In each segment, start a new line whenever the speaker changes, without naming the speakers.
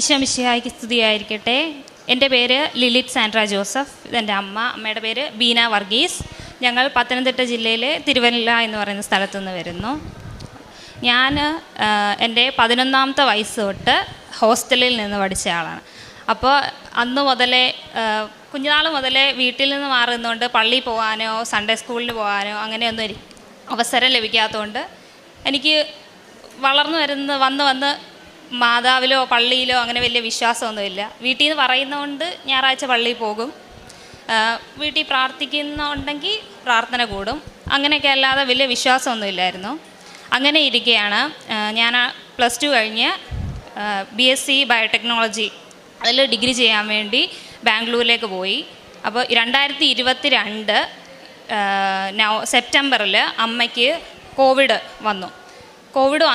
ഈശോ മിശിഹായ്ക്ക് സ്തുതിയായിരിക്കട്ടെ. എൻ്റെ പേര് ലിലിറ്റ് സാൻഡ്ര ജോസഫ്. ഇതെൻ്റെ അമ്മയുടെ പേര് ബീന വർഗീസ്. ഞങ്ങൾ പത്തനംതിട്ട ജില്ലയിലെ തിരുവല്ല എന്ന് പറയുന്ന സ്ഥലത്തു നിന്ന് വരുന്നു. ഞാൻ എൻ്റെ 11ാമത്തെ വയസ്സ് തൊട്ട് ഹോസ്റ്റലിൽ നിന്ന് പഠിച്ച ആളാണ്. അപ്പോൾ അന്ന് മുതലേ കുഞ്ഞുനാൾ മുതലേ വീട്ടിൽ നിന്ന് മാറുന്നതുകൊണ്ട് പള്ളിയിൽ പോകാനോ സൺഡേ സ്കൂളിൽ പോകാനോ അങ്ങനെയൊന്നും അവസരം ലഭിക്കാത്തതുകൊണ്ട് എനിക്ക് വളർന്നു വന്ന് മാതാവിലോ പള്ളിയിലോ അങ്ങനെ വലിയ വിശ്വാസമൊന്നുമില്ല. വീട്ടിൽ നിന്ന് പറയുന്നതുകൊണ്ട് ഞായറാഴ്ച പള്ളിയിൽ പോകും, വീട്ടിൽ പ്രാർത്ഥിക്കുന്നുണ്ടെങ്കിൽ പ്രാർത്ഥന കൂടും, അങ്ങനെയൊക്കെ അല്ലാതെ വലിയ വിശ്വാസമൊന്നുമില്ലായിരുന്നു. അങ്ങനെ ഇരിക്കുകയാണ് ഞാൻ +2 കഴിഞ്ഞ് BSc ബയോടെക്നോളജി അതിൽ ഡിഗ്രി ചെയ്യാൻ വേണ്ടി ബാംഗ്ലൂരിലേക്ക് പോയി. അപ്പോൾ 2022 സെപ്റ്റംബറിൽ അമ്മയ്ക്ക് കോവിഡ് വന്നു. കോവിഡ്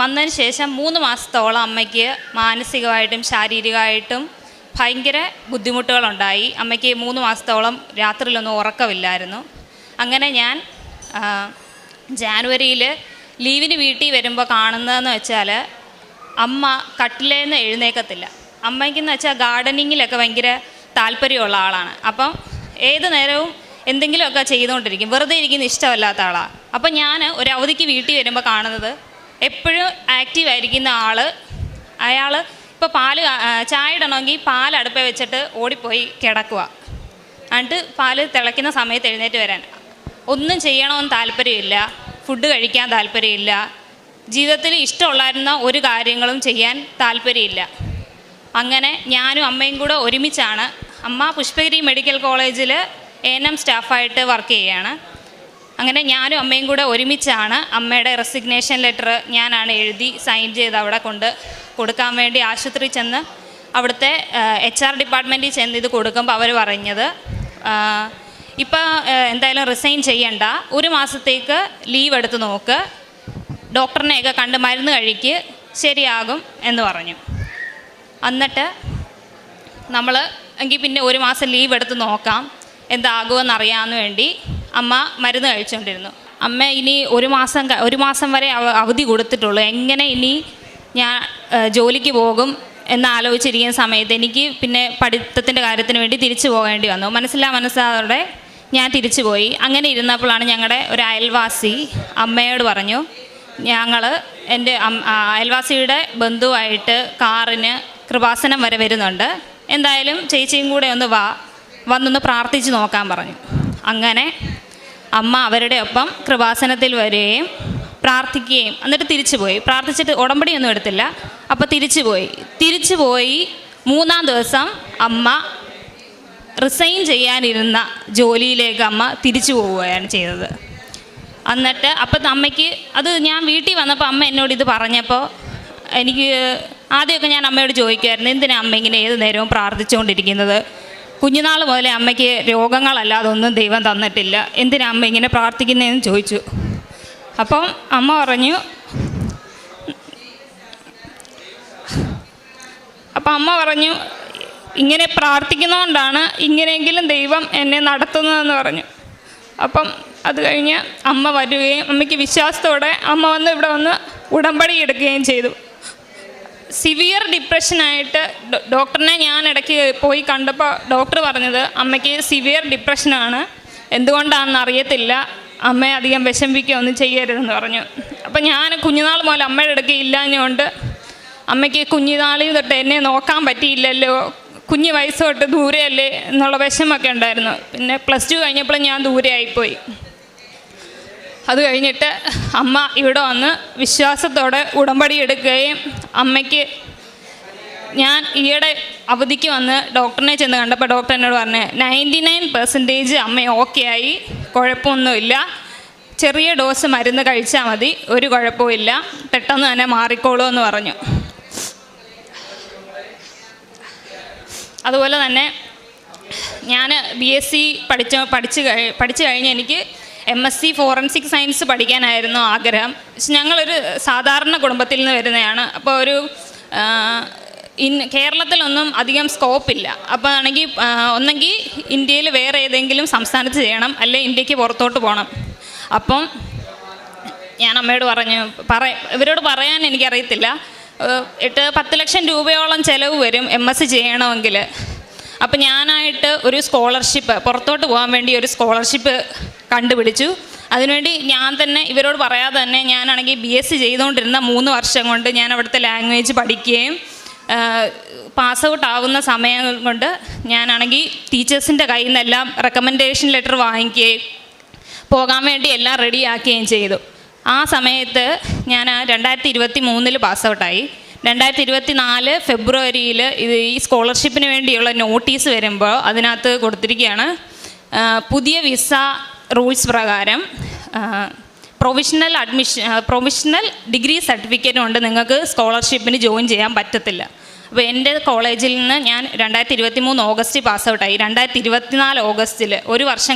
വന്നതിന് ശേഷം 3 മാസത്തോളം അമ്മയ്ക്ക് മാനസികമായിട്ടും ശാരീരികമായിട്ടും ഭയങ്കര ബുദ്ധിമുട്ടുകളുണ്ടായി. അമ്മയ്ക്ക് 3 മാസത്തോളം രാത്രിയിലൊന്നും ഉറക്കമില്ലായിരുന്നു. അങ്ങനെ ഞാൻ ജാനുവരിയിൽ ലീവിന് വീട്ടിൽ വരുമ്പോൾ കാണുന്നതെന്ന് വെച്ചാൽ അമ്മ കട്ടിലേന്ന് എഴുന്നേക്കത്തില്ല. അമ്മയ്ക്കെന്ന് വെച്ചാൽ ഗാർഡനിങ്ങിലൊക്കെ ഭയങ്കര താല്പര്യമുള്ള ആളാണ്. അപ്പം ഏത് നേരവും എന്തെങ്കിലുമൊക്കെ ചെയ്തുകൊണ്ടിരിക്കും, വെറുതെ ഇരിക്കുന്ന ഇഷ്ടമല്ലാത്ത ആളാണ്. അപ്പം ഞാൻ ഒരു അവധിക്ക് വീട്ടിൽ വരുമ്പോൾ കാണുന്നത് എപ്പോഴും ആക്റ്റീവായിരിക്കുന്ന അയാൾ ഇപ്പോൾ ചായ ഇടണമെങ്കിൽ പാൽ അടുപ്പേ വെച്ചിട്ട് ഓടിപ്പോയി കിടക്കുക, എന്നിട്ട് പാല് തിളയ്ക്കുന്ന സമയത്ത് എഴുന്നേറ്റ് വരാൻ. ഒന്നും ചെയ്യണമെന്ന് താല്പര്യമില്ല, ഫുഡ് കഴിക്കാൻ താല്പര്യമില്ല, ജീവിതത്തിൽ ഇഷ്ടമുള്ളായിരുന്ന ഒരു കാര്യങ്ങളും ചെയ്യാൻ താല്പര്യമില്ല. അങ്ങനെ ഞാനും അമ്മയും കൂടെ ഒരുമിച്ചാണ്. അമ്മ പുഷ്പഗിരി മെഡിക്കൽ കോളേജിൽ ANM സ്റ്റാഫായിട്ട് വർക്ക് ചെയ്യുകയാണ്. അങ്ങനെ ഞാനും അമ്മയും കൂടെ ഒരുമിച്ചാണ് അമ്മയുടെ റെസിഗ്നേഷൻ ലെറ്റർ ഞാനാണ് എഴുതി സൈൻ ചെയ്ത് അവിടെ കൊടുക്കാൻ വേണ്ടി ആശുപത്രി ചെന്ന് അവിടുത്തെ HR ഡിപ്പാർട്ട്മെൻറ്റിൽ ചെന്ന് ഇത് കൊടുക്കുമ്പോൾ അവർ പറഞ്ഞത് ഇപ്പോൾ എന്തായാലും റിസൈൻ ചെയ്യണ്ട, 1 മാസത്തേക്ക് ലീവ് എടുത്ത് നോക്ക്, ഡോക്ടറിനെയൊക്കെ കണ്ട് മരുന്ന് കഴിക്ക്, ശരിയാകും എന്ന് പറഞ്ഞു. എന്നിട്ട് നമ്മൾ എങ്കിൽ പിന്നെ 1 മാസം ലീവ് എടുത്ത് നോക്കാം എന്താകുമെന്ന് അറിയാമെന്ന് വേണ്ടി അമ്മ മരുന്ന് കഴിച്ചുകൊണ്ടിരുന്നു. അമ്മ ഇനി 1 മാസം വരെ അവധി കൊടുത്തിട്ടുള്ളൂ, എങ്ങനെ ഇനി ഞാൻ ജോലിക്ക് പോകും എന്നാലോചിച്ചിരിക്കുന്ന സമയത്ത് എനിക്ക് പിന്നെ പഠിത്തത്തിൻ്റെ കാര്യത്തിന് വേണ്ടി തിരിച്ചു പോകേണ്ടി വന്നു. മനസ്സിലാതെ ഞാൻ തിരിച്ചു പോയി. അങ്ങനെ ഇരുന്നപ്പോഴാണ് ഞങ്ങളുടെ ഒരു അയൽവാസി അമ്മയോട് പറഞ്ഞു, ഞങ്ങൾ എൻ്റെ അയൽവാസിയുടെ ബന്ധുവായിട്ട് കാറിന് കൃപാസനം വരെ വരുന്നുണ്ട്, എന്തായാലും ചേച്ചിയും കൂടെ വന്നൊന്ന് പ്രാർത്ഥിച്ച് നോക്കാൻ പറഞ്ഞു. അങ്ങനെ അമ്മ അവരുടെ ഒപ്പം കൃപാസനത്തിൽ വരികയും പ്രാർത്ഥിക്കുകയും എന്നിട്ട് തിരിച്ചു പോയി. പ്രാർത്ഥിച്ചിട്ട് ഉടമ്പടിയൊന്നും എടുത്തില്ല. അപ്പോൾ തിരിച്ചു പോയി 3-ാം ദിവസം അമ്മ റിസൈൻ ചെയ്യാനിരുന്ന ജോലിയിലേക്ക് അമ്മ തിരിച്ചു പോവുകയാണ് ചെയ്തത്. എന്നിട്ട് അപ്പം അമ്മയ്ക്ക് അത് ഞാൻ വീട്ടിൽ വന്നപ്പോൾ അമ്മ എന്നോട് ഇത് പറഞ്ഞപ്പോൾ എനിക്ക് ആദ്യമൊക്കെ ഞാൻ അമ്മയോട് ചോദിക്കുമായിരുന്നു, എന്തിനാണ് അമ്മ ഇങ്ങനെ ഏത് നേരവും പ്രാർത്ഥിച്ചുകൊണ്ടിരിക്കുന്നത്? കുഞ്ഞുനാൾ മുതലേ അമ്മയ്ക്ക് രോഗങ്ങളല്ലാതെ ഒന്നും ദൈവം തന്നിട്ടില്ല, എന്തിനാണ് അമ്മ ഇങ്ങനെ പ്രാർത്ഥിക്കുന്നതെന്ന് ചോദിച്ചു. അപ്പം അമ്മ പറഞ്ഞു ഇങ്ങനെ പ്രാർത്ഥിക്കുന്നതുകൊണ്ടാണ് ഇങ്ങനെയെങ്കിലും ദൈവം എന്നെ നടത്തുന്നതെന്ന് പറഞ്ഞു. അപ്പം അത് കഴിഞ്ഞ് അമ്മ വരികയും അമ്മയ്ക്ക് വിശ്വാസത്തോടെ അമ്മ ഇവിടെ വന്ന് ഉടമ്പടി എടുക്കുകയും ചെയ്തു. സിവിയർ ഡിപ്രഷനായിട്ട് ഡോക്ടറിനെ ഞാൻ ഇടയ്ക്ക് പോയി കണ്ടപ്പോൾ ഡോക്ടർ പറഞ്ഞത് അമ്മയ്ക്ക് സിവിയർ ഡിപ്രഷനാണ്, എന്തുകൊണ്ടാണെന്ന് അറിയത്തില്ല, അമ്മയെ അധികം വിഷമിപ്പിക്കുകയൊന്നും ചെയ്യരുതെന്ന് പറഞ്ഞു. അപ്പം ഞാൻ കുഞ്ഞുനാൾ മുതൽ അമ്മയുടെ ഇടയ്ക്ക് ഇല്ലാഞ്ഞുകൊണ്ട് അമ്മയ്ക്ക് കുഞ്ഞുനാളിൽ തൊട്ട് എന്നെ നോക്കാൻ പറ്റിയില്ലല്ലോ, കുഞ്ഞു വയസ്സ് തൊട്ട് ദൂരെയല്ലേ എന്നുള്ള വിഷമൊക്കെ ഉണ്ടായിരുന്നു. പിന്നെ +2 കഴിഞ്ഞപ്പോൾ ഞാൻ ദൂരെ ആയിപ്പോയി. അത് കഴിഞ്ഞിട്ട് അമ്മ ഇവിടെ വന്ന് വിശ്വാസത്തോടെ ഉടമ്പടി എടുക്കുകയും അമ്മയ്ക്ക് ഞാൻ ഈയിടെ അവധിക്ക് വന്ന് ഡോക്ടറിനെ ചെന്ന് കണ്ടപ്പോൾ ഡോക്ടർ എന്നോട് പറഞ്ഞു 99% അമ്മ ഓക്കെ ആയി, കുഴപ്പമൊന്നുമില്ല, ചെറിയ ഡോസ് മരുന്ന് കഴിച്ചാൽ മതി, ഒരു കുഴപ്പമില്ല, പെട്ടെന്ന് തന്നെ മാറിക്കോളൂ എന്ന് പറഞ്ഞു. അതുപോലെ തന്നെ ഞാൻ BSc പഠിച്ചു കഴിഞ്ഞ് എനിക്ക് MSc ഫോറൻസിക് സയൻസ് പഠിക്കാനായിരുന്നു ആഗ്രഹം. പക്ഷെ ഞങ്ങളൊരു സാധാരണ കുടുംബത്തിൽ നിന്ന് വരുന്നതാണ്. അപ്പോൾ കേരളത്തിലൊന്നും അധികം സ്കോപ്പില്ല. അപ്പോൾ ഒന്നെങ്കിൽ ഇന്ത്യയിൽ വേറെ ഏതെങ്കിലും സംസ്ഥാനത്ത് ചെയ്യണം, അല്ലെങ്കിൽ ഇന്ത്യക്ക് പുറത്തോട്ട് പോകണം. അപ്പം ഞാൻ അമ്മയോട് പറഞ്ഞു, ഇവരോട് പറയാൻ എനിക്കറിയത്തില്ല, 10 ലക്ഷം രൂപയോളം ചിലവ് വരും MSc ചെയ്യണമെങ്കിൽ. അപ്പം ഞാനായിട്ട് ഒരു സ്കോളർഷിപ്പ്, പുറത്തോട്ട് പോകാൻ വേണ്ടി ഒരു സ്കോളർഷിപ്പ് കണ്ടുപിടിച്ചു. അതിനുവേണ്ടി ഞാൻ തന്നെ ഇവരോട് പറയാതെ തന്നെ ഞാനാണെങ്കിൽ BSc ചെയ്തുകൊണ്ടിരുന്ന 3 വർഷം കൊണ്ട് ഞാൻ അവിടുത്തെ ലാംഗ്വേജ് പഠിക്കുകയും പാസ് ഔട്ട് ആവുന്ന സമയം കൊണ്ട് ഞാനാണെങ്കിൽ ടീച്ചേഴ്സിൻ്റെ കയ്യിൽ നിന്നെല്ലാം റെക്കമെൻഡേഷൻ ലെറ്റർ വാങ്ങിക്കുകയും പോകാൻ വേണ്ടി എല്ലാം റെഡിയാക്കുകയും ചെയ്തു. ആ സമയത്ത് ഞാൻ 2023 പാസ് ഔട്ടായി. 2024 ഫെബ്രുവരിയിൽ ഈ സ്കോളർഷിപ്പിന് വേണ്ടിയുള്ള നോട്ടീസ് വരുമ്പോൾ അതിനകത്ത് കൊടുത്തിരിക്കുകയാണ്, പുതിയ വിസ റൂൾസ് പ്രകാരം പ്രൊവിഷണൽ ഡിഗ്രി സർട്ടിഫിക്കറ്റ് കൊണ്ട് നിങ്ങൾക്ക് സ്കോളർഷിപ്പിന് ജോയിൻ ചെയ്യാൻ പറ്റത്തില്ല. അപ്പോൾ എൻ്റെ കോളേജിൽ നിന്ന് ഞാൻ 2023 ഓഗസ്റ്റ് പാസ് ഔട്ടായി. 2024 ഓഗസ്റ്റിൽ 1 വർഷം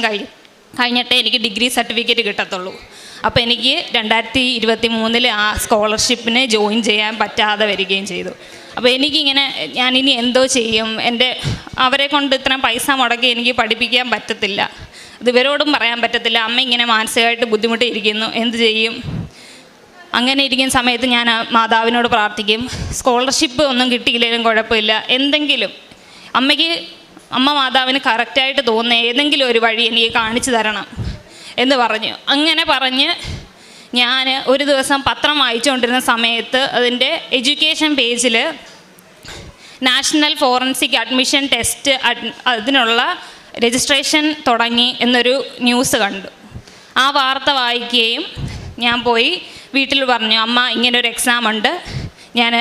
കഴിഞ്ഞിട്ടേ എനിക്ക് ഡിഗ്രി സർട്ടിഫിക്കറ്റ് കിട്ടത്തുള്ളൂ. അപ്പോൾ എനിക്ക് 2023 ആ സ്കോളർഷിപ്പിന് ജോയിൻ ചെയ്യാൻ പറ്റാതെ വരികയും ചെയ്തു. അപ്പോൾ എനിക്കിങ്ങനെ ഞാനിനി എന്തോ ചെയ്യും, അവരെ കൊണ്ട് ഇത്രയും പൈസ മുടക്കി എനിക്ക് പഠിപ്പിക്കാൻ പറ്റത്തില്ല, ഇത് ഇവരോടും പറയാൻ പറ്റത്തില്ല, അമ്മ ഇങ്ങനെ മാനസികമായിട്ട് ബുദ്ധിമുട്ടിയിരിക്കുന്നു, എന്ത് ചെയ്യും? അങ്ങനെ ഇരിക്കുന്ന സമയത്ത് ഞാൻ മാതാവിനോട് പ്രാർത്ഥിക്കും, സ്കോളർഷിപ്പ് ഒന്നും കിട്ടിയില്ലെങ്കിലും കുഴപ്പമില്ല, എന്തെങ്കിലും അമ്മ മാതാവിന് കറക്റ്റായിട്ട് തോന്നുന്ന ഏതെങ്കിലും ഒരു വഴി എനിക്ക് കാണിച്ചു തരണം എന്ന് പറഞ്ഞു. അങ്ങനെ പറഞ്ഞ് ഞാൻ ഒരു ദിവസം പത്രം വായിച്ചുകൊണ്ടിരുന്ന സമയത്ത് അതിൻ്റെ എഡ്യൂക്കേഷൻ പേജിൽ നാഷണൽ ഫോറൻസിക് അഡ്മിഷൻ ടെസ്റ്റ് അതിനുള്ള രജിസ്ട്രേഷൻ തുടങ്ങി എന്നൊരു ന്യൂസ് കണ്ടു. ആ വാർത്ത വായിക്കുകയും ഞാൻ പോയി വീട്ടിൽ പറഞ്ഞു, അമ്മ ഇങ്ങനൊരു എക്സാം ഉണ്ട്, ഞാൻ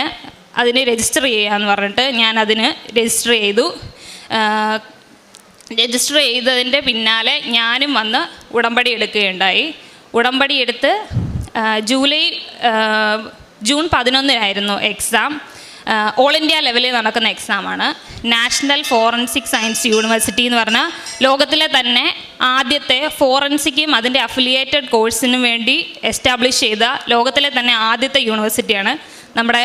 അതിന് രജിസ്റ്റർ ചെയ്യാമെന്ന് പറഞ്ഞിട്ട് ഞാൻ അതിന് രജിസ്റ്റർ ചെയ്തു. രജിസ്റ്റർ ചെയ്തതിൻ്റെ പിന്നാലെ ഞാനും വന്ന് ഉടമ്പടി എടുക്കുകയുണ്ടായി. ഉടമ്പടി എടുത്ത് ജൂൺ 11 എക്സാം. ഓൾ ഇന്ത്യ ലെവലിൽ നടക്കുന്ന എക്സാമാണ്. നാഷണൽ ഫോറൻസിക് സയൻസ് യൂണിവേഴ്സിറ്റി എന്ന് പറഞ്ഞാൽ ലോകത്തിലെ തന്നെ ആദ്യത്തെ ഫോറൻസിക്കും അതിൻ്റെ അഫിലിയേറ്റഡ് കോഴ്സിനും വേണ്ടി എസ്റ്റാബ്ലിഷ് ചെയ്ത ലോകത്തിലെ തന്നെ ആദ്യത്തെ യൂണിവേഴ്സിറ്റിയാണ്. നമ്മുടെ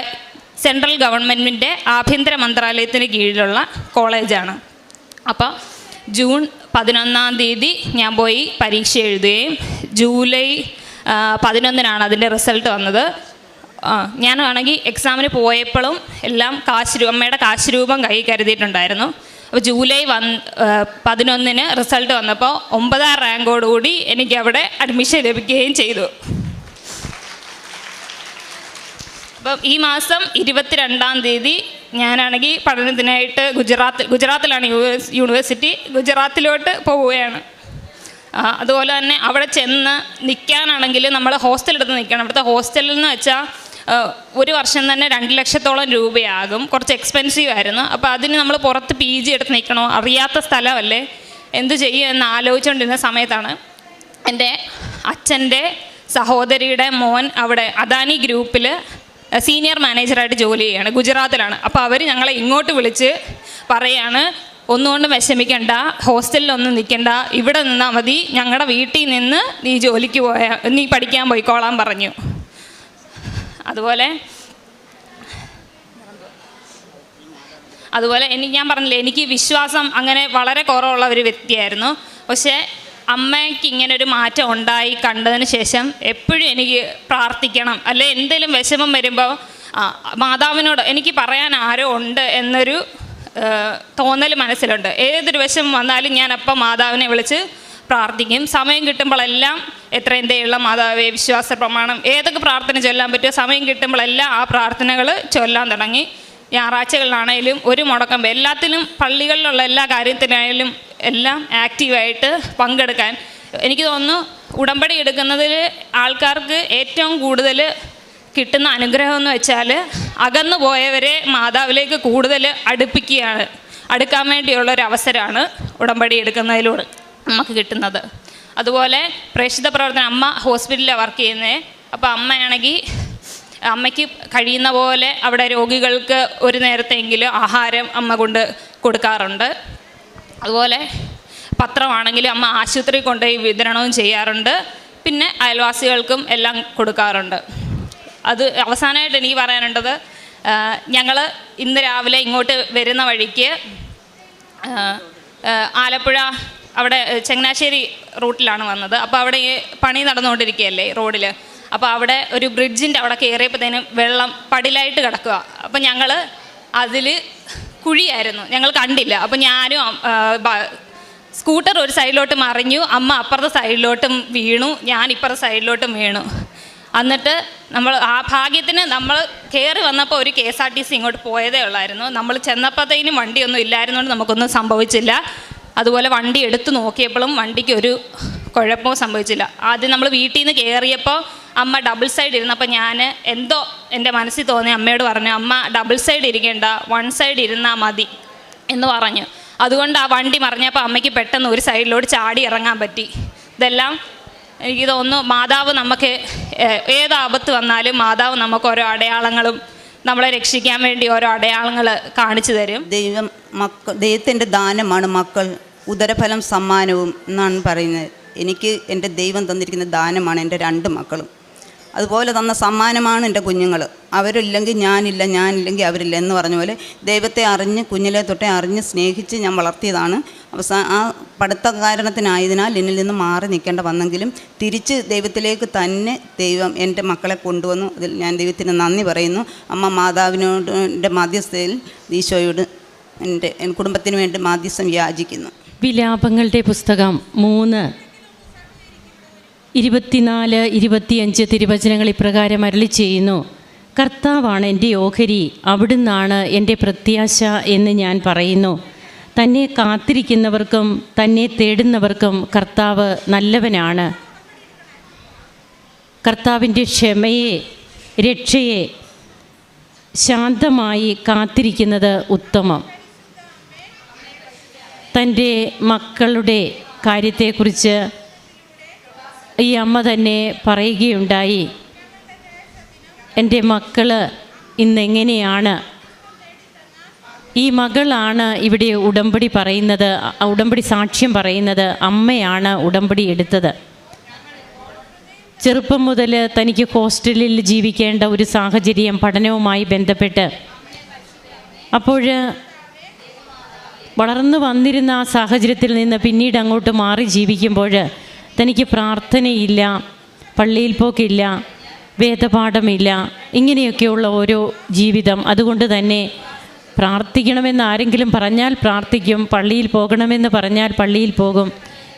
സെൻട്രൽ ഗവൺമെൻറ്റിൻ്റെ ആഭ്യന്തര മന്ത്രാലയത്തിന് കീഴിലുള്ള കോളേജാണ്. അപ്പോൾ ജൂൺ 11 ഞാൻ പോയി പരീക്ഷ എഴുതുകയും ജൂലൈ 11 അതിൻ്റെ റിസൾട്ട് വന്നത്. ഞാനാണെങ്കിൽ എക്സാമിന് പോയപ്പോഴും എല്ലാം അമ്മയുടെ കാശ് രൂപം കൈ കരുതിയിട്ടുണ്ടായിരുന്നു. അപ്പോൾ ജൂലൈ 11 റിസൾട്ട് വന്നപ്പോൾ 9ാം റാങ്കോടുകൂടി എനിക്കവിടെ അഡ്മിഷൻ ലഭിക്കുകയും ചെയ്തു. അപ്പം ഈ മാസം 22 ഞാനാണെങ്കിൽ പഠനത്തിനായിട്ട് ഗുജറാത്തിലാണ് യൂണിവേഴ്സിറ്റി, ഗുജറാത്തിലോട്ട് പോവുകയാണ്. അതുപോലെ തന്നെ അവിടെ ചെന്ന് നിൽക്കാനാണെങ്കിൽ നമ്മൾ ഹോസ്റ്റലെടുത്ത് നിൽക്കണം. അവിടുത്തെ ഹോസ്റ്റലിൽ എന്ന് വെച്ചാൽ 1 വർഷം തന്നെ 2 ലക്ഷത്തോളം രൂപയാകും. കുറച്ച് എക്സ്പെൻസീവ് ആയിരുന്നു. അപ്പോൾ അതിന് നമ്മൾ പുറത്ത് PG എടുത്ത് നിൽക്കണോ, അറിയാത്ത സ്ഥലമല്ലേ, എന്തു ചെയ്യും എന്ന് ആലോചിച്ചുകൊണ്ടിരുന്ന സമയത്താണ് എൻ്റെ അച്ഛൻ്റെ സഹോദരിയുടെ മോൻ അവിടെ അദാനി ഗ്രൂപ്പിൽ സീനിയർ മാനേജറായിട്ട് ജോലി ചെയ്യുകയാണ്, ഗുജറാത്തിലാണ്. അപ്പോൾ അവർ ഞങ്ങളെ ഇങ്ങോട്ട് വിളിച്ച് പറയാണ്, ഒന്നുകൊണ്ടും വിഷമിക്കണ്ട, ഹോസ്റ്റലിലൊന്നും നിൽക്കണ്ട, ഇവിടെ നിന്നാൽ മതി, ഞങ്ങളുടെ വീട്ടിൽ നിന്ന് നീ പഠിക്കാൻ പോയിക്കോളാൻ പറഞ്ഞു. അതുപോലെ ഞാൻ പറഞ്ഞില്ലേ, എനിക്ക് വിശ്വാസം അങ്ങനെ വളരെ കുറവുള്ള ഒരു വ്യക്തിയായിരുന്നു. പക്ഷേ അമ്മയ്ക്ക് ഇങ്ങനൊരു മാറ്റം ഉണ്ടായി കണ്ടതിന് ശേഷം എപ്പോഴും എനിക്ക് പ്രാർത്ഥിക്കണം, അല്ലെ എന്തെങ്കിലും വിഷമം വരുമ്പോൾ മാതാവിനോട് എനിക്ക് പറയാൻ ആരോ ഉണ്ട് എന്നൊരു തോന്നൽ മനസ്സിലുണ്ട്. ഏതൊരു വിഷമം വന്നാലും ഞാൻ അപ്പം മാതാവിനെ വിളിച്ച് പ്രാർത്ഥിക്കും. സമയം കിട്ടുമ്പോഴെല്ലാം എത്രയും ദയുള്ള മാതാവേ, വിശ്വാസ പ്രമാണം, ഏതൊക്കെ പ്രാർത്ഥന ചൊല്ലാൻ പറ്റുമോ സമയം കിട്ടുമ്പോഴെല്ലാം ആ പ്രാർത്ഥനകൾ ചൊല്ലാൻ തുടങ്ങി. ഞായറാഴ്ചകളിലാണേലും ഒരു മുടക്കം, എല്ലാത്തിനും പള്ളികളിലുള്ള എല്ലാ കാര്യത്തിനായാലും എല്ലാം ആക്റ്റീവായിട്ട് പങ്കെടുക്കാൻ. എനിക്ക് തോന്നുന്നു ഉടമ്പടി എടുക്കുന്നതിൽ ആൾക്കാർക്ക് ഏറ്റവും കൂടുതൽ കിട്ടുന്ന അനുഗ്രഹം എന്ന് വെച്ചാൽ അകന്നു പോയവരെ മാതാവിലേക്ക് കൂടുതൽ അടുക്കാൻ വേണ്ടിയുള്ളൊരു അവസരമാണ് ഉടമ്പടി എടുക്കുന്നതിലൂടെ നമുക്ക് കിട്ടുന്നത്. അതുപോലെ പ്രേക്ഷിത പ്രവർത്തനം, അമ്മ ഹോസ്പിറ്റലിലാണ് വർക്ക് ചെയ്യുന്നത്. അപ്പോൾ അമ്മയ്ക്ക് കഴിയുന്ന പോലെ അവിടെ രോഗികൾക്ക് ഒരു നേരത്തെങ്കിലും ആഹാരം അമ്മ കൊണ്ട് കൊടുക്കാറുണ്ട്. അതുപോലെ പത്രമാണെങ്കിലും അമ്മ ആശുപത്രി കൊണ്ടുപോയി വിതരണവും ചെയ്യാറുണ്ട്. പിന്നെ അയൽവാസികൾക്കും എല്ലാം കൊടുക്കാറുണ്ട്. അത് അവസാനമായിട്ട് എനിക്ക് പറയാനുള്ളത്, ഞങ്ങൾ ഇന്ന് രാവിലെ ഇങ്ങോട്ട് വരുന്ന വഴിക്ക് ആലപ്പുഴ അവിടെ ചങ്ങനാശ്ശേരി റൂട്ടിലാണ് വന്നത്. അപ്പോൾ അവിടെ പണി നടന്നുകൊണ്ടിരിക്കുകയല്ലേ റോഡിൽ. അപ്പോൾ അവിടെ ഒരു ബ്രിഡ്ജിൻ്റെ അവിടെ കയറിയപ്പോഴത്തേനും വെള്ളം പടിലായിട്ട് കിടക്കുക. അപ്പം ഞങ്ങൾ അതിൽ കുഴിയായിരുന്നു, ഞങ്ങൾ കണ്ടില്ല. അപ്പം ഞാനും സ്കൂട്ടർ ഒരു സൈഡിലോട്ട് മറിഞ്ഞു, അമ്മ അപ്പുറത്തെ സൈഡിലോട്ടും വീണു, ഞാൻ ഇപ്പുറത്തെ സൈഡിലോട്ടും വീണു. എന്നിട്ട് നമ്മൾ ആ ഭാഗ്യത്തിന് നമ്മൾ കയറി വന്നപ്പോൾ ഒരു KSRTC ഇങ്ങോട്ട് പോയതേ ഉള്ളായിരുന്നു. നമ്മൾ ചെന്നപ്പോഴത്തേനും വണ്ടിയൊന്നും ഇല്ലായിരുന്നുകൊണ്ട് നമുക്കൊന്നും സംഭവിച്ചില്ല. അതുപോലെ വണ്ടി എടുത്ത് നോക്കിയപ്പോഴും വണ്ടിക്ക് ഒരു കുഴപ്പവും സംഭവിച്ചില്ല. ആദ്യം നമ്മൾ വീട്ടിൽ നിന്ന് കയറിയപ്പോൾ അമ്മ ഡബിൾ സൈഡ് ഇരുന്നപ്പോൾ ഞാൻ എന്തോ എൻ്റെ മനസ്സിൽ തോന്നി അമ്മയോട് പറഞ്ഞു, അമ്മ ഡബിൾ സൈഡ് ഇരിക്കേണ്ട, വൺ സൈഡ് ഇരുന്നാൽ മതി എന്ന് പറഞ്ഞു. അതുകൊണ്ട് ആ വണ്ടി മറിഞ്ഞപ്പോൾ അമ്മയ്ക്ക് പെട്ടെന്ന് ഒരു സൈഡിലോട്ട് ചാടി ഇറങ്ങാൻ പറ്റി. ഇതെല്ലാം എനിക്ക് തോന്നുന്നു മാതാവ് നമുക്ക് ഏത് ആപത്ത് വന്നാലും മാതാവ് നമുക്ക് ഓരോ അടയാളങ്ങളും നമ്മളെ രക്ഷിക്കാൻ വേണ്ടി ഓരോ അടയാളങ്ങൾ കാണിച്ചു തരും.
ദൈവത്തിൻ്റെ ദാനമാണ് മക്കൾ, ഉദരഫലം സമ്മാനവും എന്നാണ് പറയുന്നത്. എനിക്ക് എൻ്റെ ദൈവം തന്നിരിക്കുന്ന ദാനമാണ് എൻ്റെ 2 മക്കളും. അതുപോലെ തന്ന സമ്മാനമാണ് എൻ്റെ കുഞ്ഞുങ്ങൾ. അവരില്ലെങ്കിൽ ഞാനില്ല, ഞാനില്ലെങ്കിൽ അവരില്ല എന്ന് പറഞ്ഞ പോലെ ദൈവത്തെ അറിഞ്ഞ് കുഞ്ഞിലെ തൊട്ടേ അറിഞ്ഞ് സ്നേഹിച്ച് ഞാൻ വളർത്തിയതാണ്. ആ പഠിത്തകാരണത്തിനായതിനാൽ എന്നിൽ നിന്ന് മാറി നിൽക്കേണ്ട വന്നെങ്കിലും തിരിച്ച് ദൈവത്തിലേക്ക് തന്നെ ദൈവം എൻ്റെ മക്കളെ കൊണ്ടുവന്നു. അതിൽ ഞാൻ ദൈവത്തിന് നന്ദി പറയുന്നു. അമ്മ മാതാവിനോട് എൻ്റെ മാധ്യസ്ഥയിൽ ഈശോയോട് എൻ്റെ കുടുംബത്തിന് വേണ്ടി മാധ്യസ്ഥം യാചിക്കുന്നു.
വിലാപങ്ങളുടെ പുസ്തകം 3:24-25 തിരുവചനങ്ങൾ ഇപ്രകാരം അരുളി ചെയ്യുന്നു: കർത്താവാണ് എൻ്റെ ഓഹരി, അവിടുന്നാണ് എൻ്റെ പ്രത്യാശ എന്ന് ഞാൻ പറയുന്നു. തന്നെ കാത്തിരിക്കുന്നവർക്കും തന്നെ തേടുന്നവർക്കും കർത്താവ് നല്ലവനാണ്. കർത്താവിൻ്റെ ക്ഷമയെ, രക്ഷയെ ശാന്തമായി കാത്തിരിക്കുന്നത് ഉത്തമം. തൻ്റെ മക്കളുടെ കാര്യത്തെക്കുറിച്ച് ഈ അമ്മ തന്നെ പറയുകയുണ്ടായി. എൻ്റെ മക്കൾ ഇന്നെങ്ങനെയാണ്, ഈ മകളാണ് ഇവിടെ ഉടമ്പടി പറയുന്നത്, ഉടമ്പടി സാക്ഷ്യം പറയുന്നത്. അമ്മയാണ് ഉടമ്പടി എടുത്തത്. ചെറുപ്പം മുതൽ തനിക്ക് ഹോസ്റ്റലിൽ ജീവിക്കേണ്ട ഒരു സാഹചര്യം പഠനവുമായി ബന്ധപ്പെട്ട്, അപ്പോൾ വളർന്നു വന്നിരുന്ന ആ സാഹചര്യത്തിൽ നിന്ന് പിന്നീട് അങ്ങോട്ട് മാറി ജീവിക്കുമ്പോൾ തനിക്ക് പ്രാർത്ഥനയില്ല, പള്ളിയിൽ പോക്കില്ല, വേദപാഠമില്ല, ഇങ്ങനെയൊക്കെയുള്ള ഓരോ ജീവിതം. അതുകൊണ്ട് തന്നെ പ്രാർത്ഥിക്കണമെന്ന് ആരെങ്കിലും പറഞ്ഞാൽ പ്രാർത്ഥിക്കും, പള്ളിയിൽ പോകണമെന്ന് പറഞ്ഞാൽ പള്ളിയിൽ പോകും.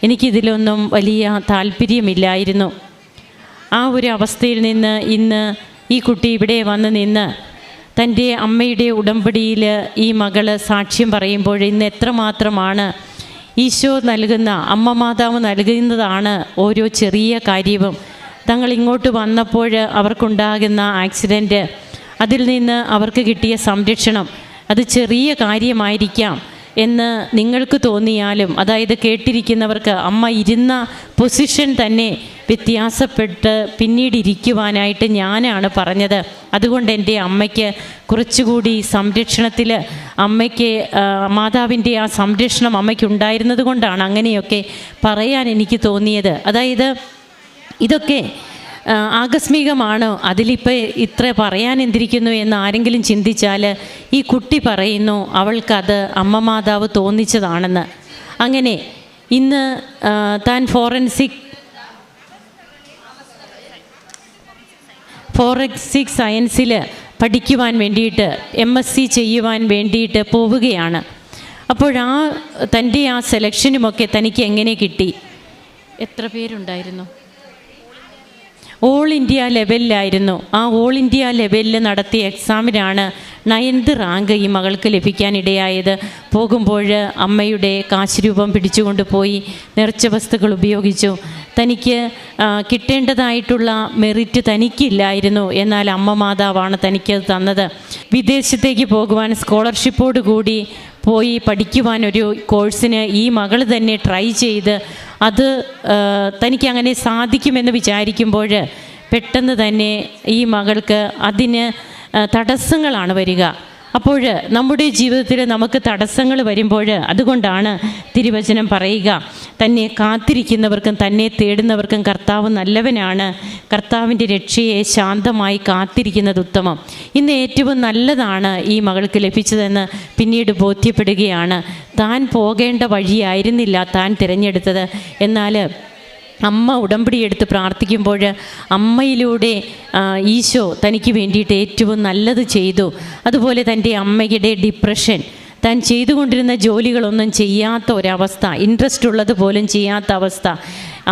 എനിക്കിതിലൊന്നും വലിയ താല്പര്യമില്ലായിരുന്നു. ആ ഒരു അവസ്ഥയിൽ നിന്ന് ഇന്ന് ഈ കുട്ടി ഇവിടെ വന്ന് നിന്ന് തൻ്റെ അമ്മയുടെ ഉടമ്പടിയിൽ ഈ മകള് സാക്ഷ്യം പറയുമ്പോൾ ഇന്ന് എത്രമാത്രമാണ് ഈശോ നൽകുന്ന, അമ്മ മാതാവ് നൽകുന്നതാണ് ഓരോ ചെറിയ കാര്യവും. തങ്ങൾ ഇങ്ങോട്ട് വന്നപ്പോൾ അവർക്കുണ്ടാകുന്ന ആക്സിഡൻറ്റ്, അതിൽ നിന്ന് അവർക്ക് കിട്ടിയ സംരക്ഷണം, അത് ചെറിയ കാര്യമായിരിക്കാം എന്ന് നിങ്ങൾക്ക് തോന്നിയാലും, അതായത് കേട്ടിരിക്കുന്നവർക്ക് അമ്മ ഇരുന്ന പൊസിഷൻ തന്നെ വ്യത്യാസപ്പെട്ട് പിന്നീട് ഇരിക്കുവാനായിട്ട് ഞാനാണ് പറഞ്ഞത്. അതുകൊണ്ട് എൻ്റെ അമ്മയ്ക്ക് കുറച്ചുകൂടി സംരക്ഷണത്തിൽ, അമ്മയ്ക്ക് മാതാവിൻ്റെ ആ സംരക്ഷണം അമ്മയ്ക്കുണ്ടായിരുന്നത് കൊണ്ടാണ് അങ്ങനെയൊക്കെ പറയാൻ എനിക്ക് തോന്നിയത്. അതായത് ഇതൊക്കെ ആകസ്മികമാണോ, അതിലിപ്പോൾ ഇത്ര പറയാൻ എന്തിരിക്കുന്നു എന്ന് ആരെങ്കിലും ചിന്തിച്ചാൽ, ഈ കുട്ടി പറയുന്നു അവൾക്കത് അമ്മ മാതാവ് തോന്നിച്ചതാണെന്ന്. അങ്ങനെ ഇന്ന് താൻ ഫോറൻസിക് സയൻസിൽ പഠിക്കുവാൻ വേണ്ടിയിട്ട്, MSc ചെയ്യുവാൻ വേണ്ടിയിട്ട് പോവുകയാണ്. അപ്പോൾ തൻ്റെ ആ സെലക്ഷനുമൊക്കെ തനിക്ക് എങ്ങനെ കിട്ടി? എത്ര പേരുണ്ടായിരുന്നു? ഓൾ ഇന്ത്യ ലെവലിലായിരുന്നു. ആ ഓൾ ഇന്ത്യ ലെവലിൽ നടത്തിയ എക്സാമിനാണ് 9th റാങ്ക് ഈ മകൾക്ക് ലഭിക്കാനിടയായത്. പോകുമ്പോൾ അമ്മയുടെ കാശ് രൂപം പിടിച്ചുകൊണ്ട് പോയി നേർച്ച വസ്തുക്കൾ ഉപയോഗിച്ചു. തനിക്ക് കിട്ടേണ്ടതായിട്ടുള്ള മെറിറ്റ് തനിക്കില്ലായിരുന്നു, എന്നാൽ അമ്മ മാതാവാണ് തനിക്കത് തന്നത്. വിദേശത്തേക്ക് പോകുവാൻ സ്കോളർഷിപ്പോട് കൂടി പോയി പഠിക്കുവാനൊരു കോഴ്സിന് ഈ മകൾ തന്നെ ട്രൈ ചെയ്ത് അത് തനിക്കങ്ങനെ സാധിക്കുമെന്ന് വിചാരിക്കുമ്പോൾ പെട്ടെന്ന് തന്നെ ഈ മകൾക്ക് അതിന് തടസ്സങ്ങളാണ് വരിക. അപ്പോൾ നമ്മുടെ ജീവിതത്തിൽ നമുക്ക് തടസ്സങ്ങൾ വരുമ്പോൾ, അതുകൊണ്ടാണ് തിരുവചനം പറയുക, തന്നെ കാത്തിരിക്കുന്നവർക്കും തന്നെ തേടുന്നവർക്കും കർത്താവ് നല്ലവനാണ്, കർത്താവിൻ്റെ രക്ഷയെ ശാന്തമായി കാത്തിരിക്കുന്നത് ഉത്തമം. ഇന്ന് ഏറ്റവും നല്ലതാണ് ഈ മകൾക്ക് ലഭിച്ചതെന്ന് പിന്നീട് ബോധ്യപ്പെടുകയാണ്. താൻ പോകേണ്ട വഴിയായിരുന്നില്ല താൻ തിരഞ്ഞെടുത്തത്. എന്നാൽ അമ്മ ഉടമ്പടി എടുത്ത് പ്രാർത്ഥിക്കുമ്പോൾ അമ്മയിലൂടെ ഈശോ തനിക്ക് വേണ്ടിയിട്ട് ഏറ്റവും നല്ലത് ചെയ്തു. അതുപോലെ തൻ്റെ അമ്മയുടെ ഡിപ്രഷൻ, താൻ ചെയ്തുകൊണ്ടിരുന്ന ജോലികളൊന്നും ചെയ്യാത്ത ഒരവസ്ഥ, ഇൻട്രസ്റ്റ് ഉള്ളത് പോലും ചെയ്യാത്ത അവസ്ഥ,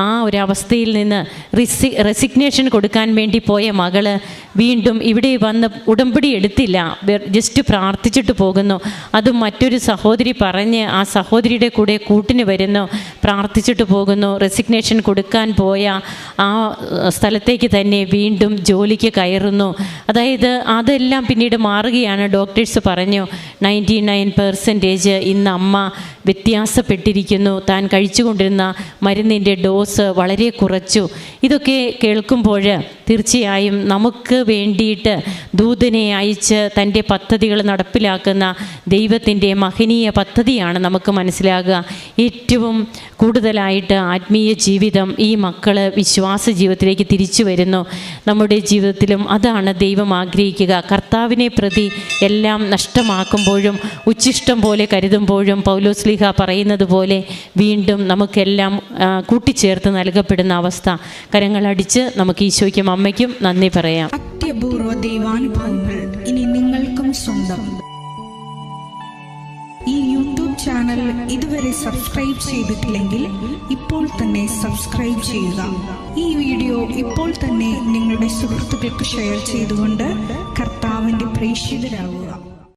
ആ ഒരവസ്ഥയിൽ നിന്ന് റെസിഗ്നേഷൻ കൊടുക്കാൻ വേണ്ടി പോയ മകള് വീണ്ടും ഇവിടെ വന്ന് ഉടമ്പടി എടുത്തില്ല, ജസ്റ്റ് പ്രാർത്ഥിച്ചിട്ട് പോകുന്നു. അതും മറ്റൊരു സഹോദരി പറഞ്ഞ് ആ സഹോദരിയുടെ കൂടെ കൂട്ടിന് വരുന്നു, പ്രാർത്ഥിച്ചിട്ട് പോകുന്നു. റെസിഗ്നേഷൻ കൊടുക്കാൻ പോയ ആ സ്ഥലത്തേക്ക് തന്നെ വീണ്ടും ജോലിക്ക് കയറുന്നു. അതായത് അതെല്ലാം പിന്നീട് മാറുകയാണ്. ഡോക്ടേഴ്സ് പറഞ്ഞു 99% ഇന്ന് അമ്മ വ്യത്യാസപ്പെട്ടിരിക്കുന്നു. താൻ കഴിച്ചുകൊണ്ടിരുന്ന മരുന്നിൻ്റെ ഡോസ് വളരെ കുറച്ചു. ഇതൊക്കെ കേൾക്കുമ്പോൾ തീർച്ചയായും നമുക്ക് വേണ്ടിയിട്ട് ദൂതനെ അയച്ച് തൻ്റെ പദ്ധതികൾ നടപ്പിലാക്കുന്ന ദൈവത്തിൻ്റെ മഹനീയ പദ്ധതിയാണ് നമുക്ക് മനസ്സിലാകുക. ഏറ്റവും കൂടുതലായിട്ട് ആത്മീയ ജീവിതം ഈ മക്കൾ വിശ്വാസ ജീവിതത്തിലേക്ക് തിരിച്ചു വരുന്നു. നമ്മുടെ ജീവിതത്തിലും അതാണ് ദൈവം ആഗ്രഹിക്കുക. കർത്താവിനെ പ്രതി എല്ലാം നഷ്ടമാക്കുമ്പോഴും ഉച്ഛിഷ്ടം പോലെ കരുതുമ്പോഴും പൗലോസ് ലീഹ പറയുന്നത് പോലെ വീണ്ടും നമുക്കെല്ലാം കൂട്ടിച്ചേർത്ത് നൽകപ്പെടുന്ന അവസ്ഥ. കരങ്ങളടിച്ച് നമുക്ക് ഈശോയ്ക്കും അമ്മയ്ക്കും നന്ദി പറയാം.
അത്യപൂർവ ദൈവാനുഭവങ്ങൾ ഇനി നിങ്ങൾക്കും സ്വന്തം. ഈ യൂട്യൂബ് ചാനൽ ഇതുവരെ സബ്സ്ക്രൈബ് ചെയ്തിട്ടില്ലെങ്കിൽ ഇപ്പോൾ തന്നെ സബ്സ്ക്രൈബ് ചെയ്യുക. ഈ വീഡിയോ ഇപ്പോൾ തന്നെ നിങ്ങളുടെ സുഹൃത്തുക്കൾക്ക് ഷെയർ ചെയ്തുകൊണ്ട് കർത്താവിൻ്റെ പ്രേക്ഷിതരാകുക.